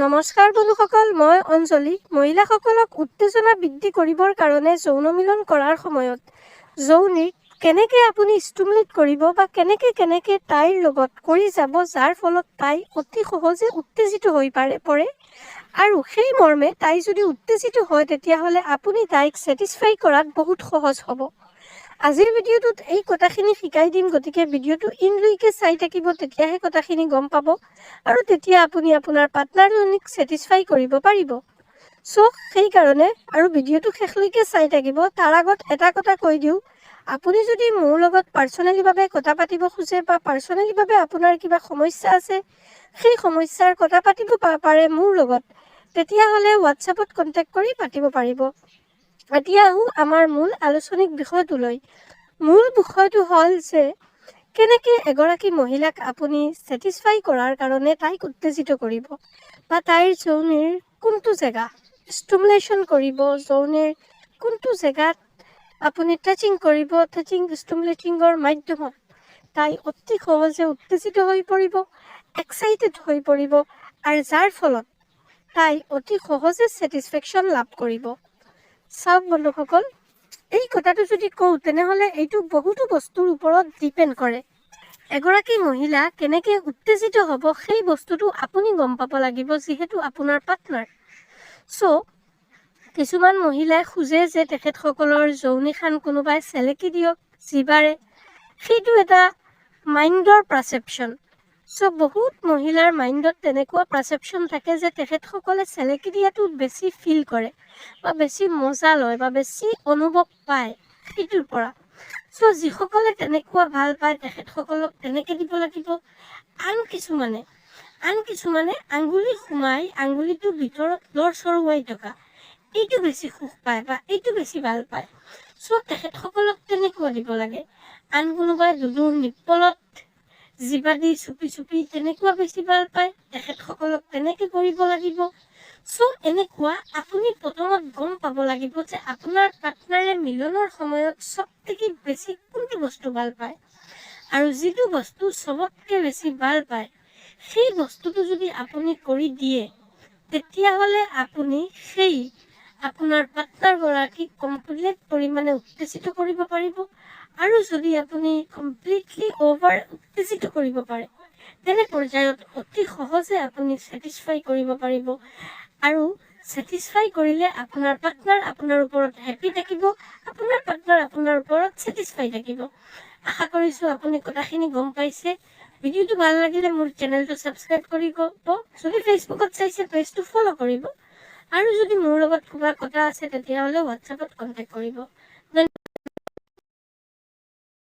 নমস্কাৰ বন্ধুসকল, মই অঞ্জলি। মহিলাসকলক উত্তেজনা বৃদ্ধি কৰিবৰ কাৰণে যৌন মিলন কৰাৰ সময়ত যৌনিক কেনেকৈ আপুনি ষ্টিমুলেট কৰিব বা কেনেকৈ তাইৰ লগত কৰি যাব, যাৰ ফলত তাই অতি সহজে উত্তেজিত হৈ পৰে আৰু সেই মৰ্মে তাই যদি উত্তেজিত হয় তেতিয়াহ'লে আপুনি তাইক ছেটিছফাই কৰাত বহুত সহজ হ'ব। আজিৰ ভিডিঅ'টোত এই কথাখিনি শিকাই দিম, গতিকে ভিডিঅ'টো ইনলৈকে চাই থাকিব, তেতিয়াহে কথাখিনি গম পাব আৰু তেতিয়া আপুনি আপোনাৰ পাৰ্টনাৰজনীক ছেটিছফাই কৰিব পাৰিব। সেইকাৰণে আৰু ভিডিঅ'টো শেষলৈকে চাই থাকিব। তাৰ আগত এটা কথা কৈ দিওঁ, আপুনি যদি মোৰ লগত পাৰ্চনেলিভাৱে কথা পাতিব খোজে বা পাৰ্চনেলিভাৱে আপোনাৰ কিবা সমস্যা আছে, সেই সমস্যাৰ কথা পাতিব পাৰে মোৰ লগত, তেতিয়াহ'লে হোৱাটছএপত কণ্টেক্ট কৰি পাতিব পাৰিব। এতিয়া আমাৰ মূল আলোচনিক বিষয়টোলৈ। মূল বিষয়টো হ'ল যে কেনেকৈ এগৰাকী মহিলাক আপুনি ছেটিছফাই কৰাৰ কাৰণে তাইক উত্তেজিত কৰিব বা তাইৰ যৌনিৰ কোনটো জেগা ষ্টিমুলেশ্যন কৰিব, যৌনিৰ কোনটো জেগাত আপুনি টাচিং কৰিব, টাচিং ষ্টিমুলেটিঙৰ মাধ্যমত তাই অতি সহজে উত্তেজিত হৈ পৰিব, এক্সাইটেড হৈ পৰিব আৰু যাৰ ফলত তাই অতি সহজে ছেটিছফেকশ্যন লাভ কৰিব। চাওক বন্ধুসকল, এই কথাটো যদি কওঁ তেনেহ'লে এইটো বহুতো বস্তুৰ ওপৰত ডিপেণ্ড কৰে। এগৰাকী মহিলা কেনেকৈ উত্তেজিত হ'ব সেই বস্তুটো আপুনি গম পাব লাগিব, যিহেতু আপোনাৰ পাৰ্টনাৰ। কিছুমান মহিলাই খোজে যে তেখেতসকলৰ যৌনিখান কোনোবাই চেলেকি দিয়ক জিভাৰে, সেইটো এটা মাইণ্ডৰ পাৰচেপশ্যন। বহুত মহিলাৰ মাইণ্ডত তেনেকুৱা পাৰচেপশ্যন থাকে যে তেখেতসকলে চেলেকি দিয়াটো বেছি ফিল কৰে বা বেছি মজা লয় বা বেছি অনুভৱ পায় সেইটোৰ পৰা। যিসকলে তেনেকুৱা ভাল পায় তেখেতসকলক তেনেকৈ দিব লাগিব। আন কিছুমানে আঙুলি সোমাই আঙুলিটোৰ ভিতৰত লৰ চৰুৱাই থকা এইটো বেছি সুখ পায় বা এইটো বেছি ভাল পায়। তেখেতসকলক তেনেকুৱা দিব লাগে। আন কোনোবাই দুডুৰ নিপলত জিভা দি চুপি তেনেকুৱা বেছি ভাল পায়, তেখেতসকলক তেনেকৈ কৰিব লাগিব। এনেকুৱা আপুনি প্ৰথমত গম পাব লাগিব যে আপোনাৰ পাৰ্টনাৰে মিলনৰ সময়ত চবতকৈ বেছি কোনটো বস্তু ভাল পায় আৰু যিটো বস্তু চবতকৈ বেছি ভাল পায় সেই বস্তুটো যদি আপুনি কৰি দিয়ে তেতিয়াহ'লে আপুনি সেই আপোনাৰ পাৰ্টনাৰগৰাকীক কমপ্লিট পৰিমাণে উত্তেজিত কৰিব পাৰিব। আৰু যদি আপুনি কমপ্লিটলি অভাৰ উত্তেজিত কৰিব পাৰে তেনে পৰ্যায়ত অতি সহজে আপুনি ছেটিছফাই কৰিব পাৰিব আৰু ছেটিছফাই কৰিলে আপোনাৰ পাৰ্টনাৰ আপোনাৰ ওপৰত হেপ্পী থাকিব, আপোনাৰ পাৰ্টনাৰ আপোনাৰ ওপৰত ছেটিছফাই থাকিব। আশা কৰিছোঁ আপুনি কথাখিনি গম পাইছে। ভিডিঅ'টো ভাল লাগিলে মোৰ চেনেলটো ছাবস্ক্ৰাইব কৰিব, যদি ফেচবুকত চাইছে পেজটো ফ'ল' কৰিব আৰু যদি মোৰ লগত কিবা কথা আছে তেতিয়াহ'লে হোৱাটছএপত কণ্টেক্ট কৰিব।